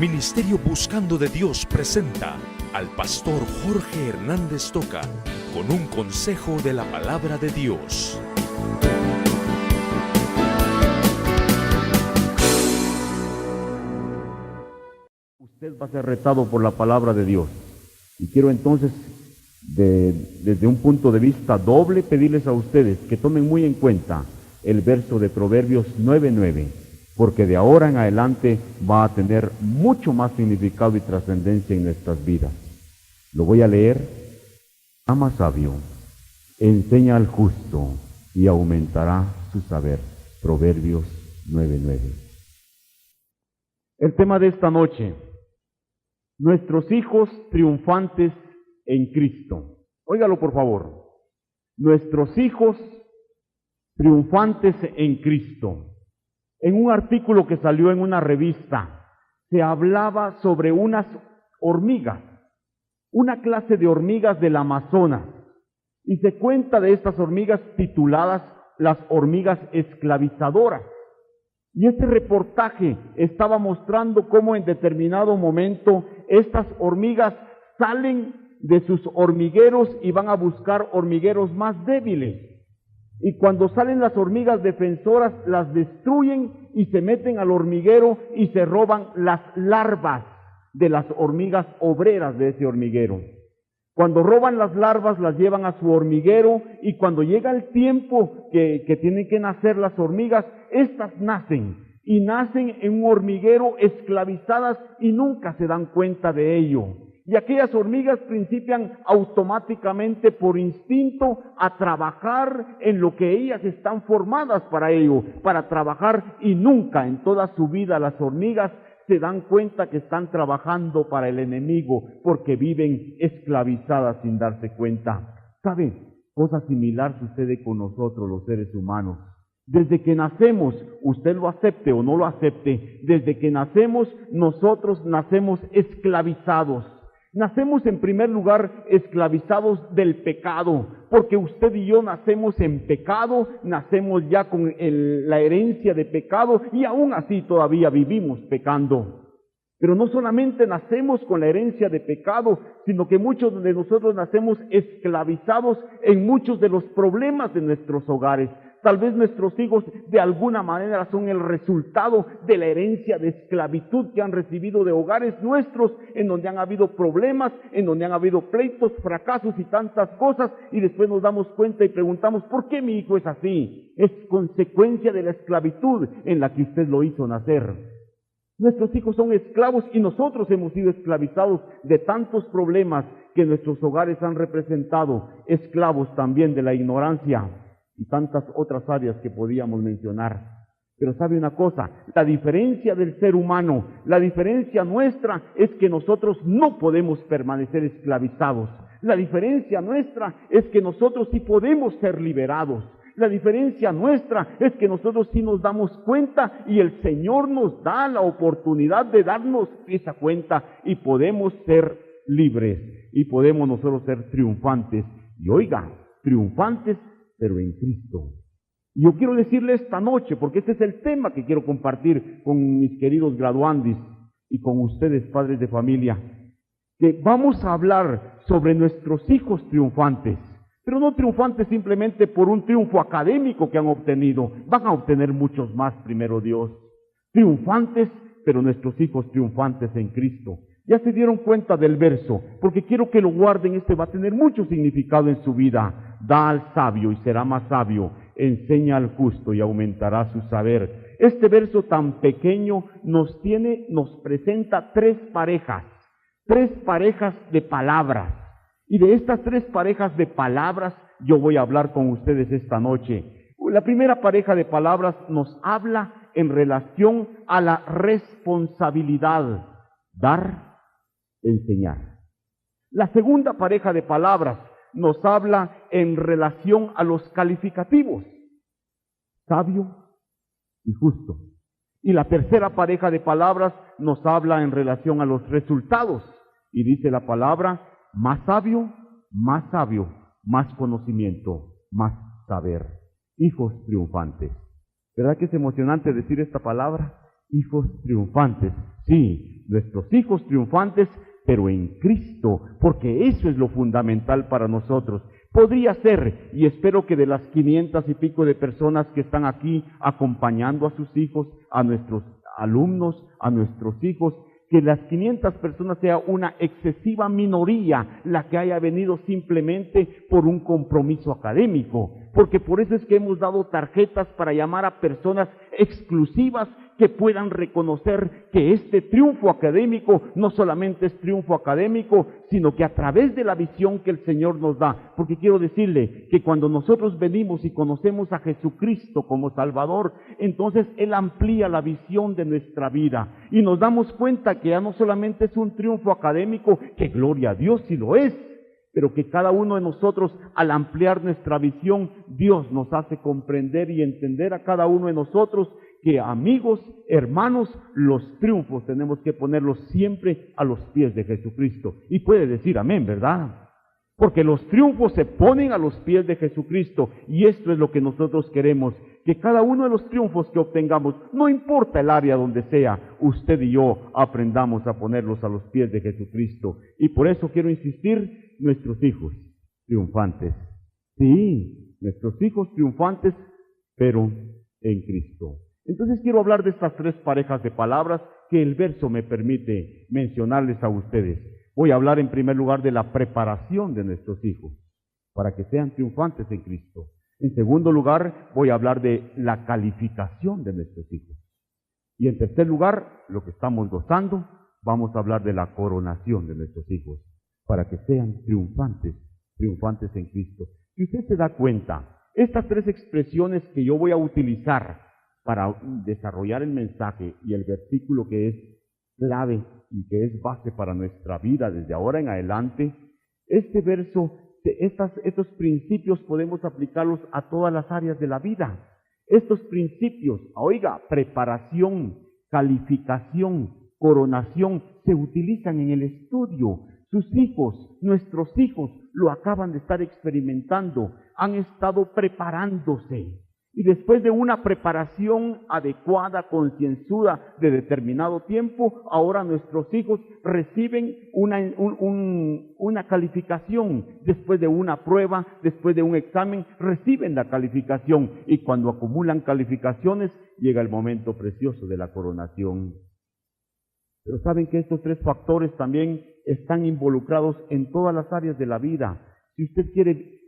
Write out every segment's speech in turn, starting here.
Ministerio Buscando de Dios presenta al pastor Jorge Hernández Toca con un consejo de la palabra de Dios. Usted va a ser retado por la palabra de Dios. Y quiero entonces, desde un punto de vista doble, pedirles a ustedes que tomen muy en cuenta el verso de Proverbios 9:9, porque de ahora en adelante va a tener mucho más significado y trascendencia en nuestras vidas. Lo voy a leer. Ama sabio, enseña al justo y aumentará su saber. Proverbios 9:9. El tema de esta noche: nuestros hijos triunfantes en Cristo. Óigalo por favor. Nuestros hijos triunfantes en Cristo. En un artículo que salió en una revista, se hablaba sobre unas hormigas, una clase de hormigas del Amazonas, y se cuenta de estas hormigas tituladas las hormigas esclavizadoras. Y este reportaje estaba mostrando cómo en determinado momento estas hormigas salen de sus hormigueros y van a buscar hormigueros más débiles. Y cuando salen las hormigas defensoras, las destruyen y se meten al hormiguero y se roban las larvas de las hormigas obreras de ese hormiguero. Cuando roban las larvas, las llevan a su hormiguero, y cuando llega el tiempo que tienen que nacer las hormigas, estas nacen, y nacen en un hormiguero esclavizadas y nunca se dan cuenta de ello. Y aquellas hormigas principian automáticamente por instinto a trabajar en lo que ellas están formadas para ello, para trabajar, y nunca en toda su vida las hormigas se dan cuenta que están trabajando para el enemigo, porque viven esclavizadas sin darse cuenta. ¿Sabe? Cosa similar sucede con nosotros los seres humanos. Desde que nacemos, usted lo acepte o no lo acepte, desde que nacemos, nosotros nacemos esclavizados. Nacemos en primer lugar esclavizados del pecado, porque usted y yo nacemos en pecado, nacemos ya con la herencia de pecado, y aún así todavía vivimos pecando. Pero no solamente nacemos con la herencia de pecado, sino que muchos de nosotros nacemos esclavizados en muchos de los problemas de nuestros hogares. Tal vez nuestros hijos de alguna manera son el resultado de la herencia de esclavitud que han recibido de hogares nuestros, en donde han habido problemas, en donde han habido pleitos, fracasos y tantas cosas, y después nos damos cuenta y preguntamos: ¿por qué mi hijo es así? Es consecuencia de la esclavitud en la que usted lo hizo nacer. Nuestros hijos son esclavos, y nosotros hemos sido esclavizados de tantos problemas que nuestros hogares han representado, esclavos también de la ignorancia y tantas otras áreas que podíamos mencionar. Pero sabe una cosa, la diferencia del ser humano, la diferencia nuestra es que nosotros no podemos permanecer esclavizados. La diferencia nuestra es que nosotros sí podemos ser liberados. La diferencia nuestra es que nosotros sí nos damos cuenta, y el Señor nos da la oportunidad de darnos esa cuenta, y podemos ser libres, y podemos nosotros ser triunfantes. Y oiga, triunfantes pero en Cristo. Y yo quiero decirle esta noche, porque este es el tema que quiero compartir con mis queridos graduandis y con ustedes, padres de familia, que vamos a hablar sobre nuestros hijos triunfantes, pero no triunfantes simplemente por un triunfo académico que han obtenido. Van a obtener muchos más, primero Dios. Triunfantes, pero nuestros hijos triunfantes en Cristo. Ya se dieron cuenta del verso, porque quiero que lo guarden. Este va a tener mucho significado en su vida. Da al sabio y será más sabio, enseña al justo y aumentará su saber. Este verso tan pequeño nos presenta tres parejas de palabras. Y de estas tres parejas de palabras yo voy a hablar con ustedes esta noche. La primera pareja de palabras nos habla en relación a la responsabilidad: dar, enseñar. La segunda pareja de palabras nos habla en relación a los calificativos: sabio y justo. Y la tercera pareja de palabras nos habla en relación a los resultados, y dice la palabra: más sabio, más conocimiento, más saber. Hijos triunfantes. ¿Verdad que es emocionante decir esta palabra? hijos triunfantes. Sí, nuestros hijos triunfantes, pero en Cristo, porque eso es lo fundamental para nosotros. Podría ser, y espero que de las 500 y pico de personas que están aquí acompañando a sus hijos, a nuestros alumnos, a nuestros hijos, que las 500 personas sea una excesiva minoría la que haya venido simplemente por un compromiso académico, porque por eso es que hemos dado tarjetas para llamar a personas exclusivas que puedan reconocer que este triunfo académico no solamente es triunfo académico, sino que a través de la visión que el Señor nos da, porque quiero decirle que cuando nosotros venimos y conocemos a Jesucristo como Salvador, entonces Él amplía la visión de nuestra vida y nos damos cuenta que ya no solamente es un triunfo académico, que gloria a Dios si lo es, pero que cada uno de nosotros, al ampliar nuestra visión, Dios nos hace comprender y entender a cada uno de nosotros que, amigos, hermanos, los triunfos tenemos que ponerlos siempre a los pies de Jesucristo. Y puede decir amén, ¿verdad? Porque los triunfos se ponen a los pies de Jesucristo, y esto es lo que nosotros queremos, que cada uno de los triunfos que obtengamos, no importa el área donde sea, usted y yo aprendamos a ponerlos a los pies de Jesucristo. Y por eso quiero insistir, nuestros hijos triunfantes. Sí, nuestros hijos triunfantes, pero en Cristo. Entonces quiero hablar de estas tres parejas de palabras que el verso me permite mencionarles a ustedes. Voy a hablar en primer lugar de la preparación de nuestros hijos para que sean triunfantes en Cristo. En segundo lugar, voy a hablar de la calificación de nuestros hijos. Y en tercer lugar, lo que estamos gozando, vamos a hablar de la coronación de nuestros hijos para que sean triunfantes en Cristo. Si usted se da cuenta, estas tres expresiones que yo voy a utilizar para desarrollar el mensaje y el versículo que es clave y que es base para nuestra vida desde ahora en adelante, este verso, estos principios podemos aplicarlos a todas las áreas de la vida. Estos principios, oiga, preparación, calificación, coronación, se utilizan en el estudio. Sus hijos, nuestros hijos, lo acaban de estar experimentando, han estado preparándose. Y después de una preparación adecuada, concienzuda, de determinado tiempo, ahora nuestros hijos reciben una calificación. Después de una prueba, después de un examen, reciben la calificación. Y cuando acumulan calificaciones, llega el momento precioso de la coronación. Pero saben que estos tres factores también están involucrados en todas las áreas de la vida. Si usted quiere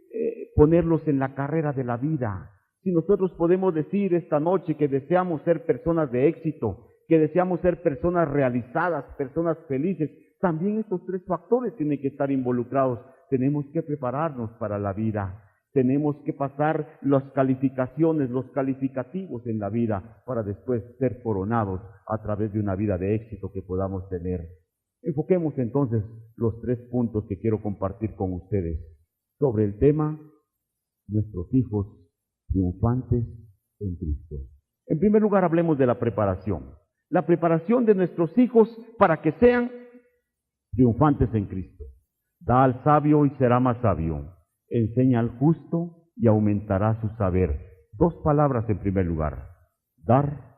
ponerlos en la carrera de la vida, si nosotros podemos decir esta noche que deseamos ser personas de éxito, que deseamos ser personas realizadas, personas felices, también estos tres factores tienen que estar involucrados. Tenemos que prepararnos para la vida. Tenemos que pasar las calificaciones, los calificativos en la vida para después ser coronados a través de una vida de éxito que podamos tener. Enfoquemos entonces los tres puntos que quiero compartir con ustedes sobre el tema nuestros hijos triunfantes en Cristo. En primer lugar, hablemos de la preparación. La preparación de nuestros hijos para que sean triunfantes en Cristo. Da al sabio y será más sabio. Enseña al justo y aumentará su saber. Dos palabras en primer lugar. Dar,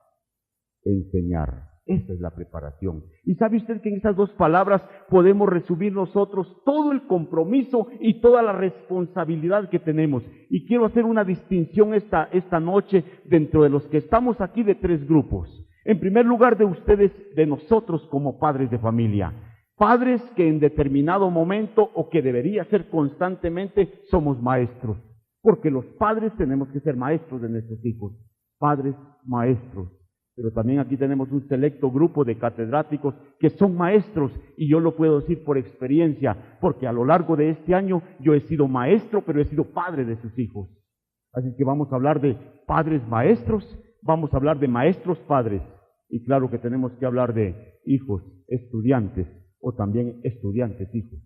enseñar. Esa es la preparación. Y sabe usted que en esas dos palabras podemos resumir nosotros todo el compromiso y toda la responsabilidad que tenemos. Y quiero hacer una distinción esta noche dentro de los que estamos aquí de tres grupos. En primer lugar, de ustedes, de nosotros como padres de familia. Padres que en determinado momento, o que debería ser constantemente, somos maestros. Porque los padres tenemos que ser maestros de nuestros hijos. Padres, maestros. Pero también aquí tenemos un selecto grupo de catedráticos que son maestros, y yo lo puedo decir por experiencia, porque a lo largo de este año yo he sido maestro, pero he sido padre de sus hijos. Así que vamos a hablar de padres maestros, vamos a hablar de maestros padres, y claro que tenemos que hablar de hijos estudiantes, o también estudiantes hijos.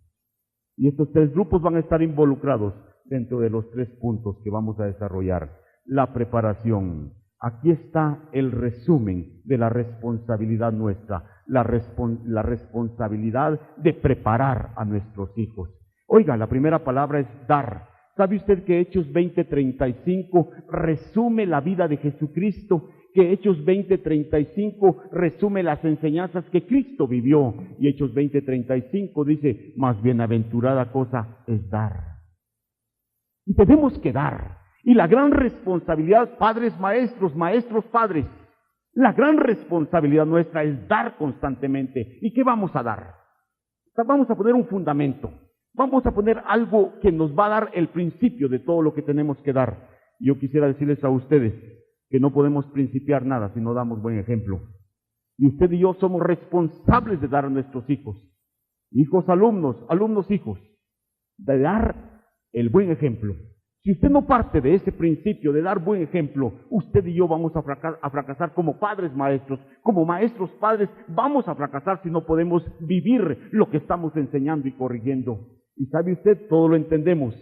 Y estos tres grupos van a estar involucrados dentro de los tres puntos que vamos a desarrollar. La preparación. Aquí está el resumen de la responsabilidad nuestra, la responsabilidad de preparar a nuestros hijos. Oiga, la primera palabra es dar. ¿Sabe usted que Hechos 20:35 resume la vida de Jesucristo, que Hechos 20:35 resume las enseñanzas que Cristo vivió. Y Hechos 20:35 dice, más bienaventurada cosa es dar. Y tenemos que dar. Y la gran responsabilidad, padres maestros, maestros padres, la gran responsabilidad nuestra es dar constantemente. ¿Y qué vamos a dar? Vamos a poner un fundamento. Vamos a poner algo que nos va a dar el principio de todo lo que tenemos que dar. Yo quisiera decirles a ustedes que no podemos principiar nada si no damos buen ejemplo. Y usted y yo somos responsables de dar a nuestros hijos, alumnos, hijos, de dar el buen ejemplo. Si usted no parte de ese principio de dar buen ejemplo, usted y yo vamos a fracasar como padres maestros, como maestros padres, vamos a fracasar si no podemos vivir lo que estamos enseñando y corrigiendo. Y sabe usted, todo lo entendemos,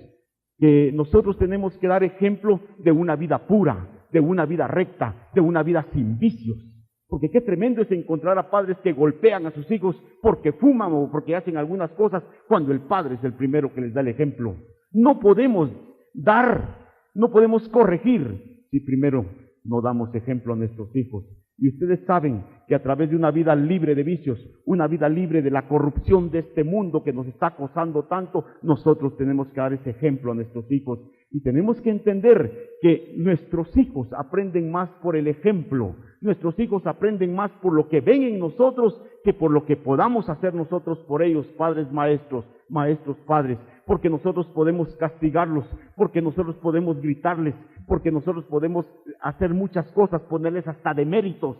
que nosotros tenemos que dar ejemplo de una vida pura, de una vida recta, de una vida sin vicios. Porque qué tremendo es encontrar a padres que golpean a sus hijos porque fuman o porque hacen algunas cosas, cuando el padre es el primero que les da el ejemplo. No podemos corregir si primero no damos ejemplo a nuestros hijos. Y ustedes saben que a través de una vida libre de vicios, una vida libre de la corrupción de este mundo que nos está acosando tanto, nosotros tenemos que dar ese ejemplo a nuestros hijos. Y tenemos que entender que nuestros hijos aprenden más por el ejemplo. Nuestros hijos aprenden más por lo que ven en nosotros que por lo que podamos hacer nosotros por ellos, padres maestros, maestros padres. Porque nosotros podemos castigarlos, porque nosotros podemos gritarles, porque nosotros podemos hacer muchas cosas, ponerles hasta deméritos,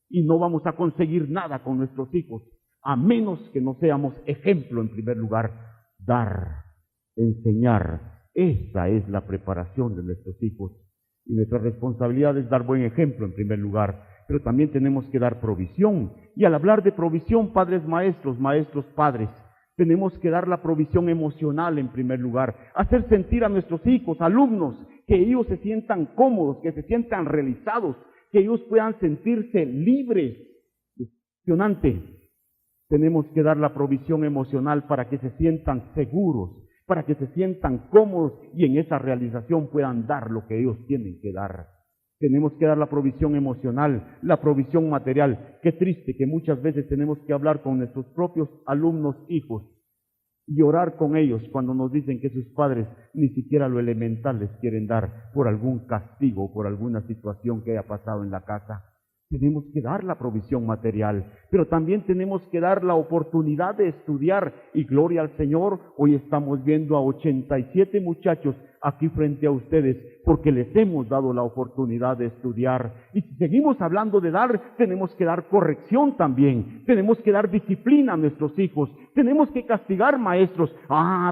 y no vamos a conseguir nada con nuestros hijos, a menos que no seamos ejemplo en primer lugar. Dar, enseñar, esa es la preparación de nuestros hijos. Y nuestra responsabilidad es dar buen ejemplo en primer lugar, pero también tenemos que dar provisión. Y al hablar de provisión, padres maestros, maestros padres, tenemos que dar la provisión emocional en primer lugar, hacer sentir a nuestros hijos, alumnos, que ellos se sientan cómodos, que se sientan realizados, que ellos puedan sentirse libres. Emocionante. Tenemos que dar la provisión emocional para que se sientan seguros, para que se sientan cómodos y en esa realización puedan dar lo que ellos tienen que dar. Tenemos que dar la provisión emocional, la provisión material. Qué triste que muchas veces tenemos que hablar con nuestros propios alumnos, hijos, y orar con ellos cuando nos dicen que sus padres ni siquiera lo elemental les quieren dar por algún castigo, por alguna situación que haya pasado en la casa. Tenemos que dar la provisión material, pero también tenemos que dar la oportunidad de estudiar. Y gloria al Señor, hoy estamos viendo a 87 muchachos aquí frente a ustedes, porque les hemos dado la oportunidad de estudiar. Y si seguimos hablando de dar, tenemos que dar corrección también, tenemos que dar disciplina a nuestros hijos, tenemos que castigar maestros,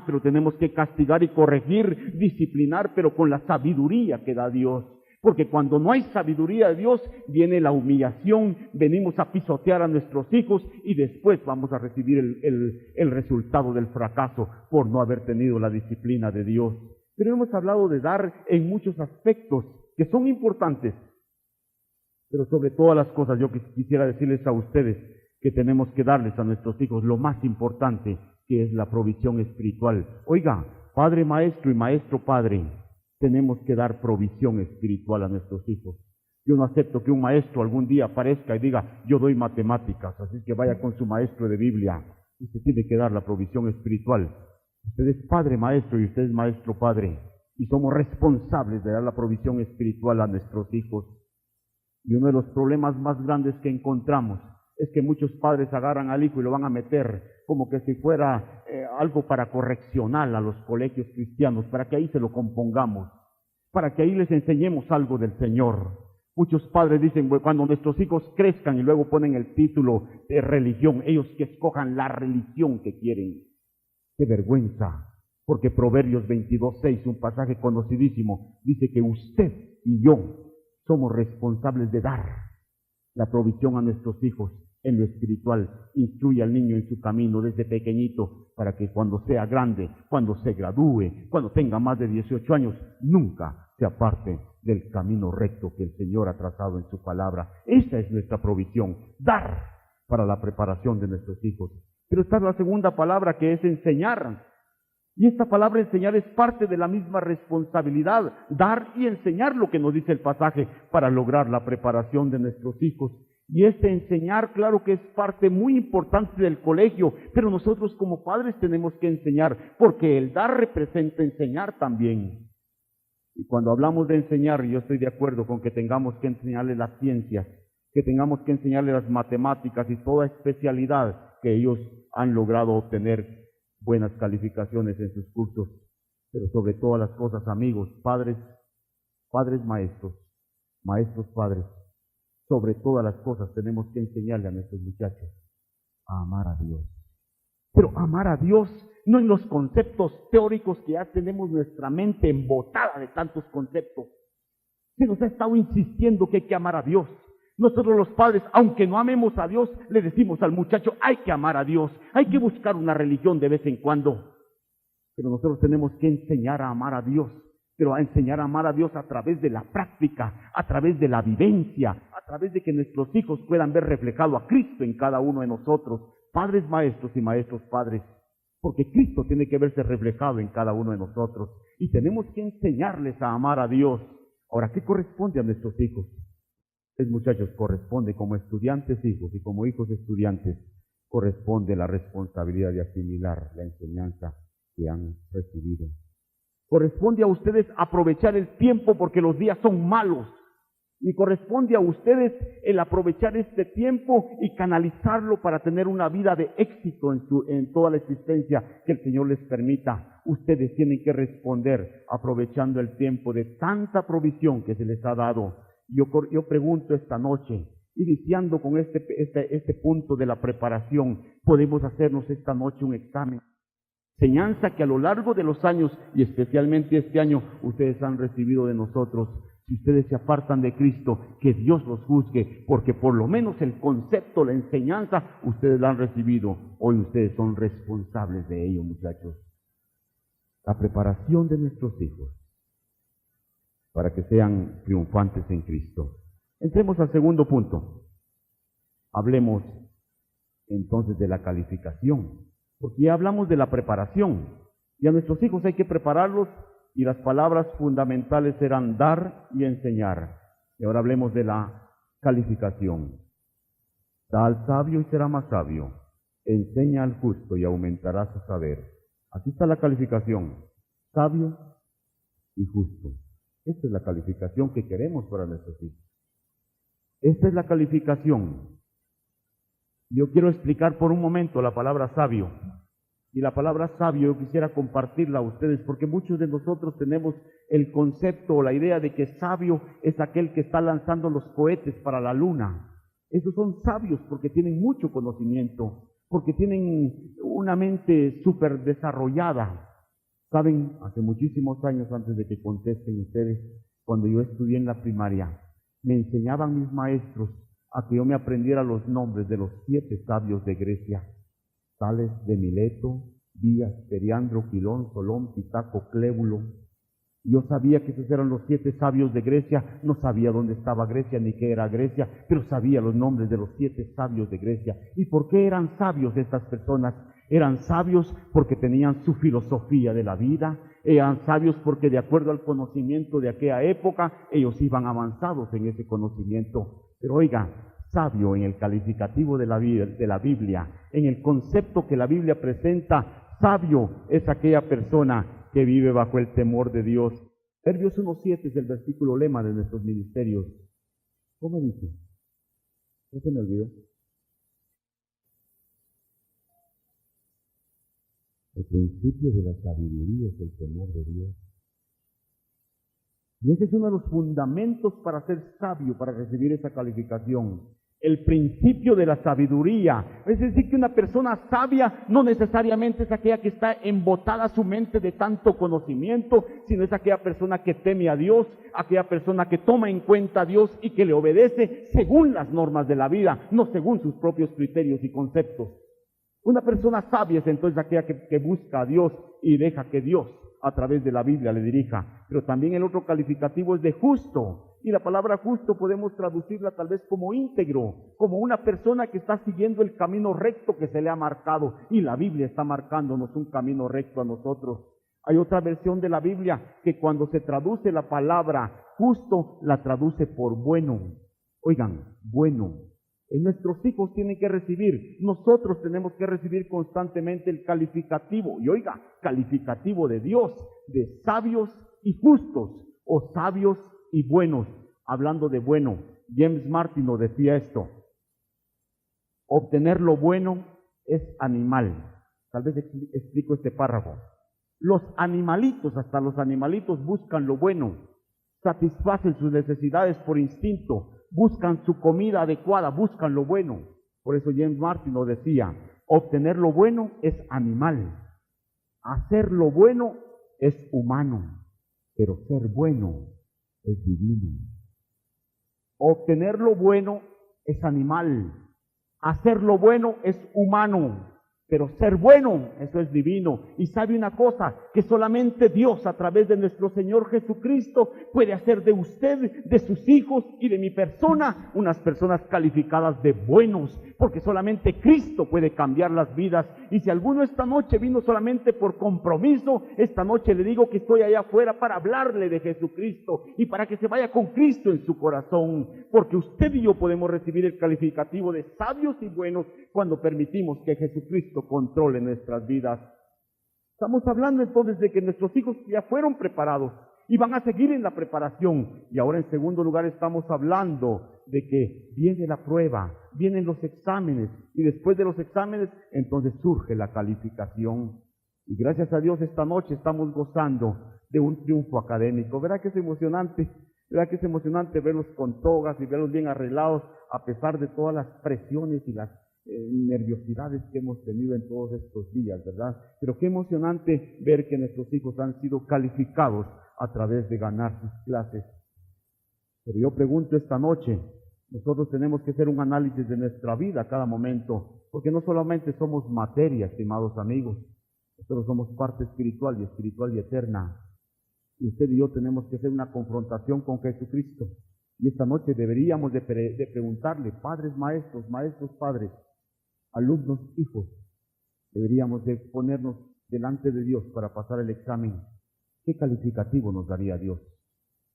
pero tenemos que castigar y corregir, disciplinar, pero con la sabiduría que da Dios. Porque cuando no hay sabiduría de Dios, viene la humillación, venimos a pisotear a nuestros hijos y después vamos a recibir el resultado del fracaso por no haber tenido la disciplina de Dios. Pero hemos hablado de dar en muchos aspectos que son importantes. Pero sobre todas las cosas yo quisiera decirles a ustedes que tenemos que darles a nuestros hijos lo más importante, que es la provisión espiritual. Oiga, padre maestro y maestro padre, tenemos que dar provisión espiritual a nuestros hijos. Yo no acepto que un maestro algún día aparezca y diga, yo doy matemáticas, así que vaya con su maestro de Biblia. Usted tiene que dar la provisión espiritual. Usted es padre maestro y usted es maestro padre. Y somos responsables de dar la provisión espiritual a nuestros hijos. Y uno de los problemas más grandes que encontramos es que muchos padres agarran al hijo y lo van a meter como que si fuera algo para correccional a los colegios cristianos, para que ahí se lo compongamos, para que ahí les enseñemos algo del Señor. Muchos padres dicen, cuando nuestros hijos crezcan, y luego ponen el título de religión, ellos que escojan la religión que quieren. ¡Qué vergüenza! Porque Proverbios 22:6, un pasaje conocidísimo, dice que usted y yo somos responsables de dar la provisión a nuestros hijos en lo espiritual. Instruye al niño en su camino desde pequeñito, para que cuando sea grande, cuando se gradúe, cuando tenga más de 18 años, nunca se aparte del camino recto que el Señor ha trazado en su palabra. Esa es nuestra provisión, dar para la preparación de nuestros hijos. Pero está la segunda palabra, que es enseñar. Y esta palabra enseñar es parte de la misma responsabilidad, dar y enseñar lo que nos dice el pasaje para lograr la preparación de nuestros hijos. Y este enseñar, claro que es parte muy importante del colegio, pero nosotros como padres tenemos que enseñar, porque el dar representa enseñar también. Y cuando hablamos de enseñar, yo estoy de acuerdo con que tengamos que enseñarle las ciencias, que tengamos que enseñarle las matemáticas y toda especialidad que ellos han logrado obtener buenas calificaciones en sus cursos, pero sobre todas las cosas, amigos, padres maestros, maestros padres, sobre todas las cosas tenemos que enseñarle a nuestros muchachos a amar a Dios. Pero amar a Dios no en los conceptos teóricos que ya tenemos nuestra mente embotada de tantos conceptos. Se nos ha estado insistiendo que hay que amar a Dios. Nosotros los padres, aunque no amemos a Dios, le decimos al muchacho, hay que amar a Dios, hay que buscar una religión de vez en cuando. Pero nosotros tenemos que enseñar a amar a Dios, pero a enseñar a amar a Dios a través de la práctica, a través de la vivencia, a través de que nuestros hijos puedan ver reflejado a Cristo en cada uno de nosotros, padres maestros y maestros padres, porque Cristo tiene que verse reflejado en cada uno de nosotros y tenemos que enseñarles a amar a Dios. Ahora, ¿qué corresponde a nuestros hijos? Muchachos, corresponde como estudiantes hijos y como hijos estudiantes, corresponde la responsabilidad de asimilar la enseñanza que han recibido. Corresponde a ustedes aprovechar el tiempo porque los días son malos. Y corresponde a ustedes el aprovechar este tiempo y canalizarlo para tener una vida de éxito en toda la existencia que el Señor les permita. Ustedes tienen que responder aprovechando el tiempo de tanta provisión que se les ha dado. Yo pregunto esta noche, iniciando con este punto de la preparación, podemos hacernos esta noche un examen. Enseñanza que a lo largo de los años, y especialmente este año, ustedes han recibido de nosotros. Si ustedes se apartan de Cristo, que Dios los juzgue, porque por lo menos el concepto, la enseñanza, ustedes la han recibido. Hoy ustedes son responsables de ello, muchachos. La preparación de nuestros hijos para que sean triunfantes en Cristo. Entremos al segundo punto. Hablemos entonces de la calificación, porque ya hablamos de la preparación, y a nuestros hijos hay que prepararlos, y las palabras fundamentales eran dar y enseñar. Y ahora hablemos de la calificación. Da al sabio y será más sabio, enseña al justo y aumentará su saber. Aquí está la calificación, sabio y justo. Esta es la calificación que queremos para nuestros hijos. Esta es la calificación. Yo quiero explicar por un momento la palabra sabio. Y la palabra sabio yo quisiera compartirla a ustedes porque muchos de nosotros tenemos el concepto o la idea de que sabio es aquel que está lanzando los cohetes para la luna. Esos son sabios porque tienen mucho conocimiento, porque tienen una mente súper desarrollada. Saben, hace muchísimos años antes de que contesten ustedes, cuando yo estudié en la primaria, me enseñaban mis maestros a que yo me aprendiera los nombres de los 7 sabios de Grecia. Tales de Mileto, Díaz, Periandro, Quilón, Solón, Pisaco, Clébulo. Yo sabía que esos eran los 7 sabios de Grecia, no sabía dónde estaba Grecia ni qué era Grecia, pero sabía los nombres de los 7 sabios de Grecia. ¿Y por qué eran sabios estas personas? Eran sabios porque tenían su filosofía de la vida, eran sabios porque de acuerdo al conocimiento de aquella época, ellos iban avanzados en ese conocimiento. Pero oiga, sabio en el calificativo de la Biblia, en el concepto que la Biblia presenta, sabio es aquella persona que vive bajo el temor de Dios. Proverbios 1:7 es el versículo lema de nuestros ministerios. ¿Cómo dice? ¿No se me olvidó? El principio de la sabiduría es el temor de Dios. Y ese es uno de los fundamentos para ser sabio, para recibir esa calificación. El principio de la sabiduría. Es decir, que una persona sabia no necesariamente es aquella que está embotada su mente de tanto conocimiento, sino es aquella persona que teme a Dios, aquella persona que toma en cuenta a Dios y que le obedece según las normas de la vida, no según sus propios criterios y conceptos. Una persona sabia es entonces aquella que busca a Dios y deja que Dios a través de la Biblia le dirija. Pero también el otro calificativo es de justo. Y la palabra justo podemos traducirla tal vez como íntegro, como una persona que está siguiendo el camino recto que se le ha marcado. Y la Biblia está marcándonos un camino recto a nosotros. Hay otra versión de la Biblia que cuando se traduce la palabra justo, la traduce por bueno. Oigan, bueno. Nuestros hijos tienen que recibir, nosotros tenemos que recibir constantemente el calificativo. Y oiga, calificativo de Dios, de sabios y justos, o sabios y buenos. Hablando de bueno, James Martin nos decía esto: obtener lo bueno es animal. Tal vez explico este párrafo. Los animalitos, hasta los animalitos buscan lo bueno, satisfacen sus necesidades por instinto, buscan su comida adecuada, buscan lo bueno. Por eso James Martin nos decía, obtener lo bueno es animal, hacer lo bueno es humano, pero ser bueno es divino. Obtener lo bueno es animal, hacer lo bueno es humano, pero ser bueno, eso es divino. Y sabe una cosa, que solamente Dios a través de nuestro Señor Jesucristo puede hacer de usted, de sus hijos y de mi persona, unas personas calificadas de buenos, porque solamente Cristo puede cambiar las vidas. Y si alguno esta noche vino solamente por compromiso, esta noche le digo que estoy allá afuera para hablarle de Jesucristo y para que se vaya con Cristo en su corazón, porque usted y yo podemos recibir el calificativo de sabios y buenos cuando permitimos que Jesucristo controle nuestras vidas. Estamos hablando entonces de que nuestros hijos ya fueron preparados y van a seguir en la preparación. Y ahora en segundo lugar estamos hablando de que viene la prueba, vienen los exámenes, y después de los exámenes entonces surge la calificación. Y gracias a Dios esta noche estamos gozando de un triunfo académico. ¿Verdad que es emocionante? ¿Verdad que es emocionante verlos con togas y verlos bien arreglados a pesar de todas las presiones y las nerviosidades que hemos tenido en todos estos días, ¿verdad? Pero qué emocionante ver que nuestros hijos han sido calificados a través de ganar sus clases. Pero yo pregunto esta noche, nosotros tenemos que hacer un análisis de nuestra vida a cada momento, porque no solamente somos materia, estimados amigos, nosotros somos parte espiritual y eterna. Y usted y yo tenemos que hacer una confrontación con Jesucristo. Y esta noche deberíamos de preguntarle, padres, maestros, maestros, padres, alumnos, hijos, deberíamos de ponernos delante de Dios para pasar el examen. ¿Qué calificativo nos daría Dios?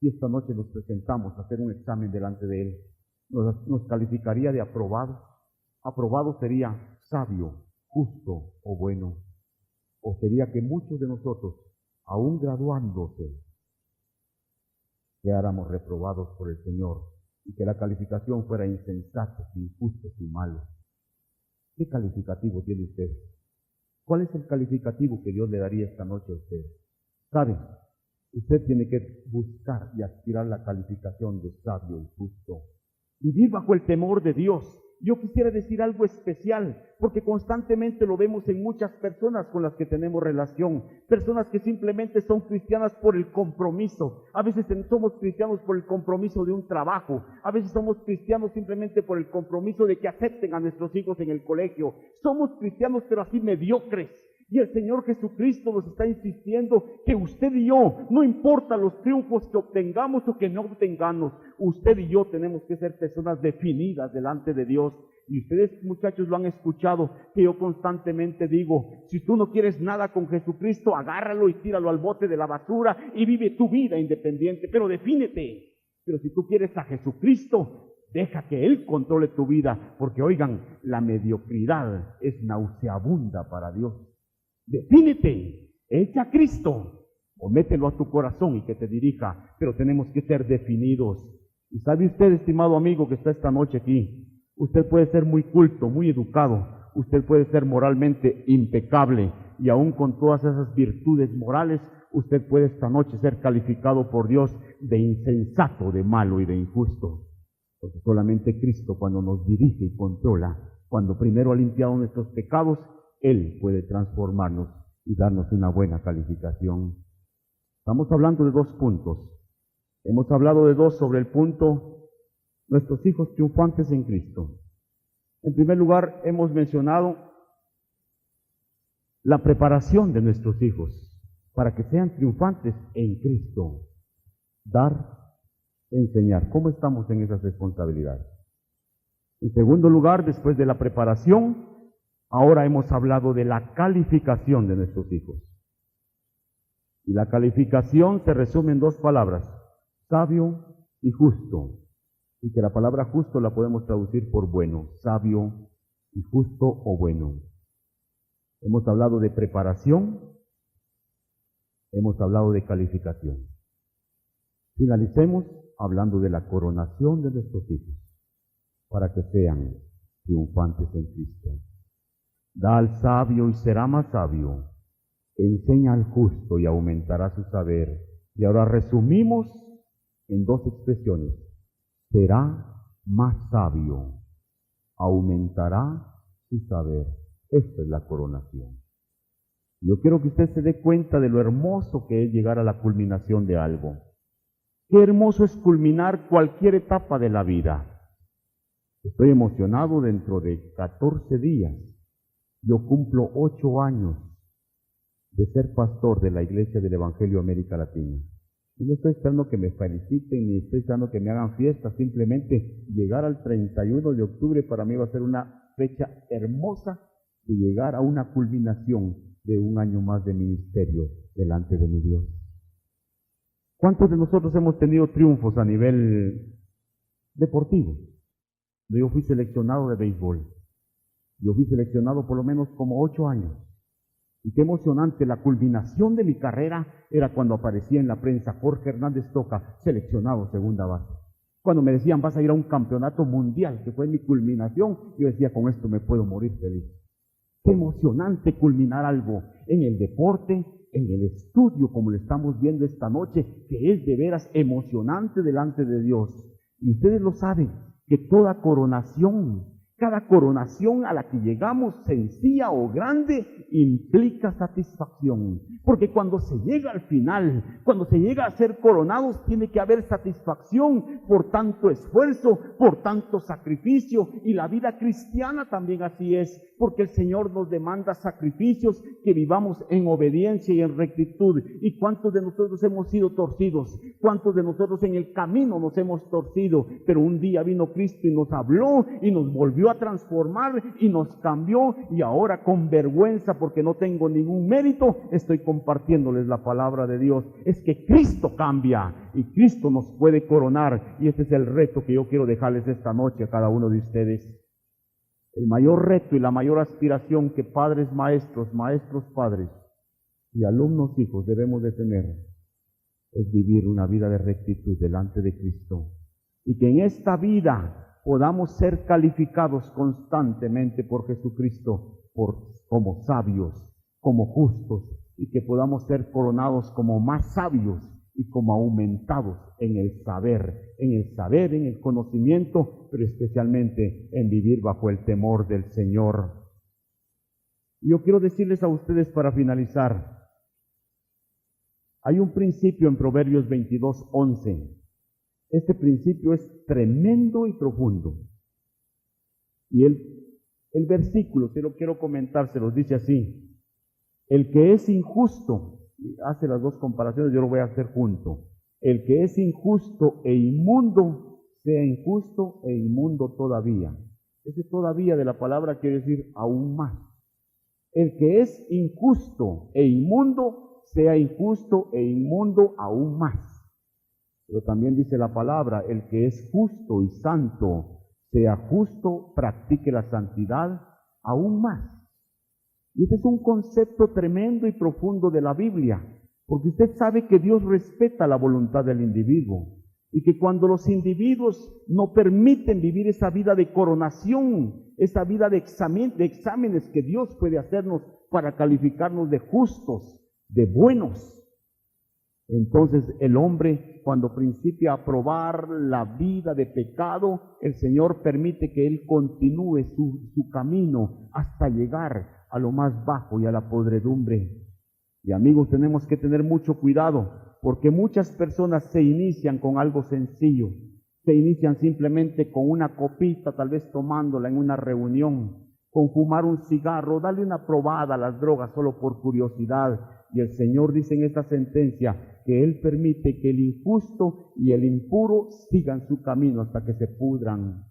Si esta noche nos presentamos a hacer un examen delante de Él, ¿nos calificaría de aprobado? Aprobado sería sabio, justo o bueno. O sería que muchos de nosotros, aún graduándose, quedáramos reprobados por el Señor y que la calificación fuera insensatos, injustos y malos. ¿Qué calificativo tiene usted? ¿Cuál es el calificativo que Dios le daría esta noche a usted? ¿Sabe? Usted tiene que buscar y aspirar la calificación de sabio y justo. Vivir bajo el temor de Dios. Yo quisiera decir algo especial, porque constantemente lo vemos en muchas personas con las que tenemos relación, personas que simplemente son cristianas por el compromiso. A veces somos cristianos por el compromiso de un trabajo, a veces somos cristianos simplemente por el compromiso de que acepten a nuestros hijos en el colegio. Somos cristianos pero así mediocres. Y el Señor Jesucristo nos está insistiendo que usted y yo, no importa los triunfos que obtengamos o que no obtengamos, usted y yo tenemos que ser personas definidas delante de Dios. Y ustedes, muchachos, lo han escuchado, que yo constantemente digo, si tú no quieres nada con Jesucristo, agárralo y tíralo al bote de la basura y vive tu vida independiente, pero defínete. Pero si tú quieres a Jesucristo, deja que Él controle tu vida, porque oigan, la mediocridad es nauseabunda para Dios. Defínete, echa a Cristo o mételo a tu corazón y que te dirija, pero tenemos que ser definidos. Y sabe usted, estimado amigo que está esta noche aquí, usted puede ser muy culto, muy educado, usted puede ser moralmente impecable y aún con todas esas virtudes morales, usted puede esta noche ser calificado por Dios de insensato, de malo y de injusto. Porque solamente Cristo, cuando nos dirige y controla, cuando primero ha limpiado nuestros pecados, Él puede transformarnos y darnos una buena calificación. Estamos hablando de 2 puntos. Hemos hablado de 2 sobre el punto, nuestros hijos triunfantes en Cristo. En primer lugar, hemos mencionado la preparación de nuestros hijos para que sean triunfantes en Cristo. Dar enseñar. ¿Cómo estamos en esas responsabilidades? En segundo lugar, después de la preparación, ahora hemos hablado de la calificación de nuestros hijos. Y la calificación se resume en dos palabras, sabio y justo. Y que la palabra justo la podemos traducir por bueno, sabio y justo o bueno. Hemos hablado de preparación, hemos hablado de calificación. Finalicemos hablando de la coronación de nuestros hijos, para que sean triunfantes en Cristo. Da al sabio y será más sabio, enseña al justo y aumentará su saber. Y ahora resumimos en dos expresiones, será más sabio, aumentará su saber. Esta es la coronación. Yo quiero que usted se dé cuenta de lo hermoso que es llegar a la culminación de algo. Qué hermoso es culminar cualquier etapa de la vida. Estoy emocionado. Dentro de 14 días. Yo cumplo 8 años de ser pastor de la Iglesia del Evangelio América Latina. Y no estoy esperando que me feliciten, ni estoy esperando que me hagan fiesta. Simplemente llegar al 31 de octubre para mí va a ser una fecha hermosa de llegar a una culminación de un año más de ministerio delante de mi Dios. ¿Cuántos de nosotros hemos tenido triunfos a nivel deportivo? Yo fui seleccionado de béisbol. Yo fui seleccionado por lo menos como 8 años. Y qué emocionante, la culminación de mi carrera era cuando aparecía en la prensa Jorge Hernández Toca, seleccionado segunda base. Cuando me decían, vas a ir a un campeonato mundial, que fue mi culminación, yo decía, con esto me puedo morir feliz. Qué emocionante culminar algo en el deporte, en el estudio, como lo estamos viendo esta noche, que es de veras emocionante delante de Dios. Y ustedes lo saben, que toda coronación, cada coronación a la que llegamos, sencilla o grande, implica satisfacción. Porque cuando se llega al final, cuando se llega a ser coronados, tiene que haber satisfacción por tanto esfuerzo, por tanto sacrificio. Y la vida cristiana también así es, porque el Señor nos demanda sacrificios, que vivamos en obediencia y en rectitud. ¿Y cuántos de nosotros hemos sido torcidos? ¿Cuántos de nosotros en el camino nos hemos torcido? Pero un día vino Cristo y nos habló y nos volvió a transformar y nos cambió, y ahora con vergüenza, porque no tengo ningún mérito, estoy compartiéndoles la palabra de Dios. Es que Cristo cambia y Cristo nos puede coronar, y este es el reto que yo quiero dejarles esta noche a cada uno de ustedes. El mayor reto y la mayor aspiración que padres maestros, maestros padres y alumnos hijos debemos de tener es vivir una vida de rectitud delante de Cristo, y que en esta vida podamos ser calificados constantemente por Jesucristo como sabios, como justos, y que podamos ser coronados como más sabios y como aumentados en el saber, en el conocimiento, pero especialmente en vivir bajo el temor del Señor. Yo quiero decirles a ustedes para finalizar, hay un principio en Proverbios 22:11. Este principio es tremendo y profundo. Y el versículo, se lo quiero comentar, se los dice así: el que es injusto, hace las dos comparaciones, yo lo voy a hacer junto. El que es injusto e inmundo, sea injusto e inmundo todavía. Ese todavía de la palabra quiere decir aún más. El que es injusto e inmundo, sea injusto e inmundo aún más. Pero también dice la palabra, el que es justo y santo, sea justo, practique la santidad aún más. Y este es un concepto tremendo y profundo de la Biblia, porque usted sabe que Dios respeta la voluntad del individuo, y que cuando los individuos no permiten vivir esa vida de coronación, esa vida de exámenes que Dios puede hacernos para calificarnos de justos, de buenos, entonces el hombre, cuando principia a probar la vida de pecado, el Señor permite que él continúe su camino hasta llegar a lo más bajo y a la podredumbre. Y amigos, tenemos que tener mucho cuidado, porque muchas personas se inician con algo sencillo, se inician simplemente con una copita, tal vez tomándola en una reunión, con fumar un cigarro, darle una probada a las drogas solo por curiosidad. Y el Señor dice en esta sentencia que Él permite que el injusto y el impuro sigan su camino hasta que se pudran.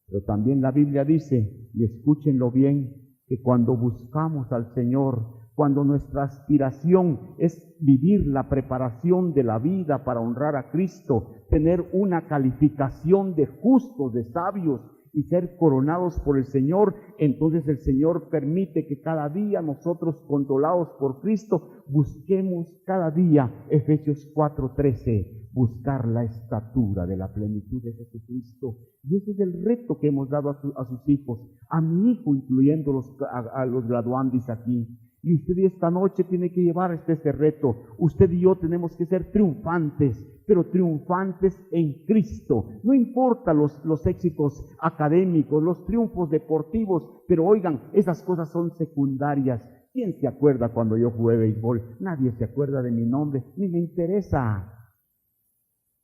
Pero también la Biblia dice, y escúchenlo bien, que cuando buscamos al Señor, cuando nuestra aspiración es vivir la preparación de la vida para honrar a Cristo, tener una calificación de justos, de sabios y ser coronados por el Señor, entonces el Señor permite que cada día nosotros, controlados por Cristo, busquemos cada día, Efesios 4:13, buscar la estatura de la plenitud de Jesucristo. Y ese es el reto que hemos dado a sus hijos, a mi hijo, incluyendo a los graduandis aquí. Y usted esta noche tiene que llevar ese reto. Usted y yo tenemos que ser triunfantes, pero triunfantes en Cristo. No importa los éxitos académicos, los triunfos deportivos, pero oigan, esas cosas son secundarias. ¿Quién se acuerda cuando yo jugué béisbol? Nadie se acuerda de mi nombre, ni me interesa.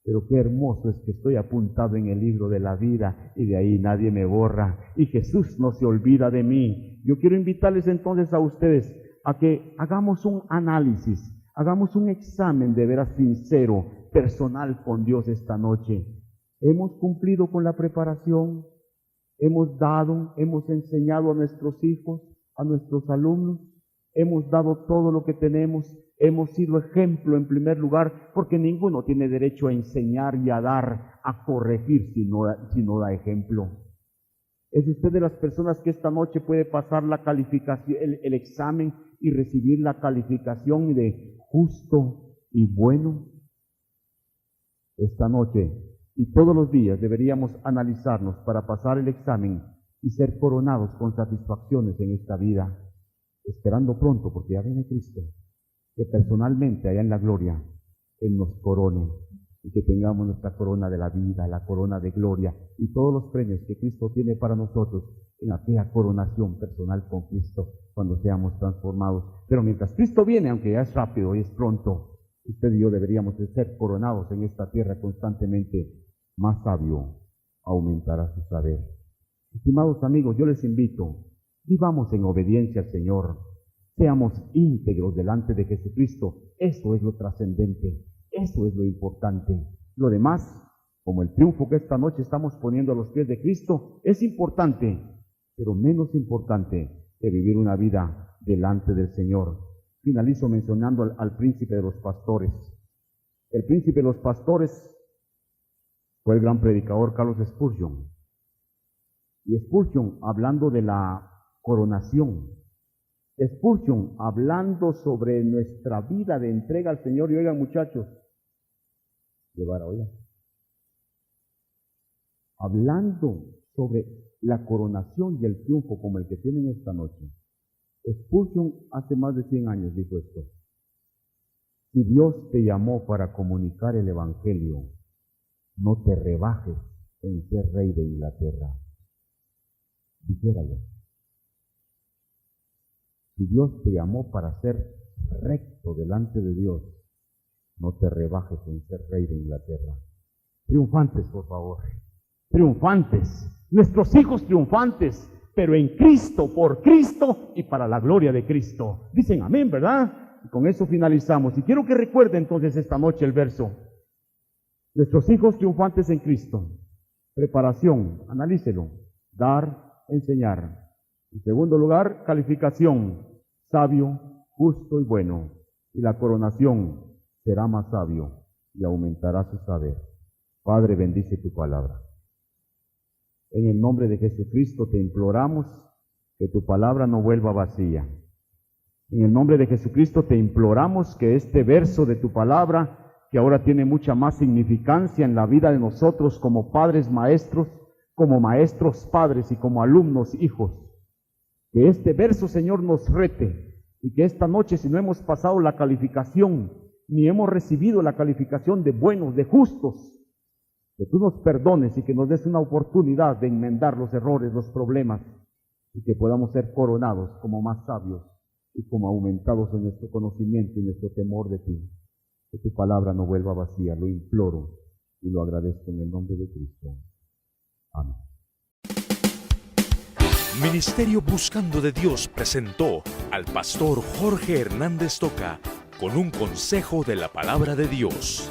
Pero qué hermoso es que estoy apuntado en el libro de la vida y de ahí nadie me borra. Y Jesús no se olvida de mí. Yo quiero invitarles entonces a ustedes a que hagamos un análisis, hagamos un examen de veras sincero, personal con Dios esta noche. ¿Hemos cumplido con la preparación? ¿Hemos dado, hemos enseñado a nuestros hijos, a nuestros alumnos? ¿Hemos dado todo lo que tenemos? ¿Hemos sido ejemplo en primer lugar? Porque ninguno tiene derecho a enseñar y a dar, a corregir si no da ejemplo. ¿Es usted de las personas que esta noche puede pasar la calificación, el examen y recibir la calificación de justo y bueno? Esta noche y todos los días deberíamos analizarnos para pasar el examen y ser coronados con satisfacciones en esta vida, esperando pronto, porque ya viene Cristo, que personalmente allá en la gloria Él nos corone y que tengamos nuestra corona de la vida, la corona de gloria y todos los premios que Cristo tiene para nosotros en aquella coronación personal con Cristo cuando seamos transformados. Pero mientras Cristo viene, aunque ya es rápido y es pronto, usted y yo deberíamos de ser coronados en esta tierra constantemente. Más sabio aumentará su saber. Estimados amigos, yo les invito, vivamos en obediencia al Señor, seamos íntegros delante de Jesucristo. Eso es lo trascendente. Eso es lo importante. Lo demás, como el triunfo que esta noche estamos poniendo a los pies de Cristo, es importante, pero menos importante que vivir una vida delante del Señor. Finalizo mencionando al príncipe de los pastores. El príncipe de los pastores fue el gran predicador Carlos Spurgeon. Y Spurgeon, hablando de la coronación, Spurgeon, hablando sobre nuestra vida de entrega al Señor, y oigan muchachos, hablando sobre la coronación y el triunfo como el que tienen esta noche, Spurgeon hace más de 100 años dijo esto: si Dios te llamó para comunicar el Evangelio, no te rebajes en ser rey de Inglaterra. Dijéralo. Si Dios te llamó para ser recto delante de Dios, no te rebajes en ser rey de Inglaterra. Triunfantes, por favor. Triunfantes. Nuestros hijos triunfantes, pero en Cristo, por Cristo y para la gloria de Cristo. Dicen amén, ¿verdad? Y con eso finalizamos. Y quiero que recuerde entonces esta noche el verso. Nuestros hijos triunfantes en Cristo. Preparación, analícelo. Dar, enseñar. En segundo lugar, calificación, sabio, justo y bueno. Y la coronación, será más sabio y aumentará su saber. Padre, bendice tu palabra. En el nombre de Jesucristo te imploramos que tu palabra no vuelva vacía. En el nombre de Jesucristo te imploramos que este verso de tu palabra, que ahora tiene mucha más significancia en la vida de nosotros como padres maestros, como maestros padres y como alumnos hijos, que este verso, Señor, nos rete y que esta noche, si no hemos pasado la calificación, ni hemos recibido la calificación de buenos, de justos, que tú nos perdones y que nos des una oportunidad de enmendar los errores, los problemas, y que podamos ser coronados como más sabios y como aumentados en nuestro conocimiento y nuestro temor de ti. Que tu palabra no vuelva vacía, lo imploro y lo agradezco en el nombre de Cristo. Amén. Ministerio Buscando de Dios presentó al pastor Jorge Hernández Toca con un consejo de la palabra de Dios.